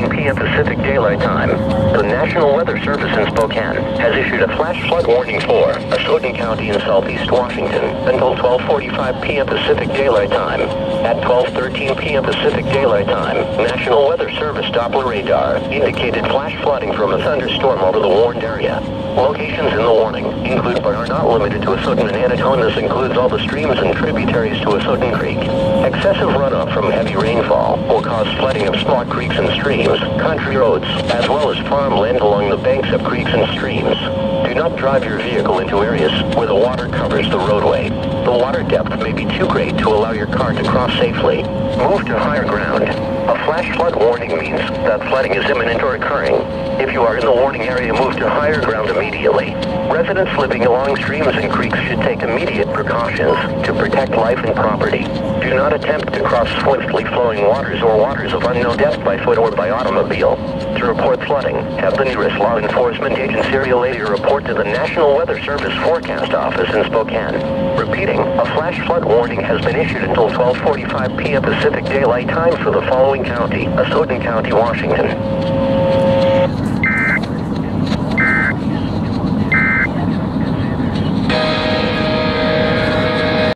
12:13 p.m. Pacific Daylight Time, the National Weather Service in Spokane has issued a flash flood warning for Ashotin County in southeast Washington until 12:45 p.m. Pacific Daylight Time. At 12:13 p.m. Pacific Daylight Time, National Weather Service Doppler radar indicated flash flooding from a thunderstorm over the warned area. Locations in the warning include but are not limited to Ashotin and Anatone. This includes all the streams and tributaries to Ashotin Creek. Excessive runoff from heavy rainfall will cause flooding of small creeks and streams, country roads, as well as farmland along the banks of creeks and streams. Do not drive your vehicle into areas where the water covers the roadway. The water depth may be too great to allow your car to cross safely. Move to higher ground. A flash flood warning means that flooding is imminent or occurring. If you are in the warning area, move to higher ground immediately. Residents living along streams and creeks should take immediate precautions to protect life and property. Do not attempt to cross swiftly flowing waters or waters of unknown depth by foot or by automobile. To report flooding, have the nearest law enforcement agency relay your report to the National Weather Service Forecast Office in Spokane. Repeating, a flash flood warning has been issued until 12:45 p.m. Pacific Daylight Time for the following county: Ashotin County, Washington.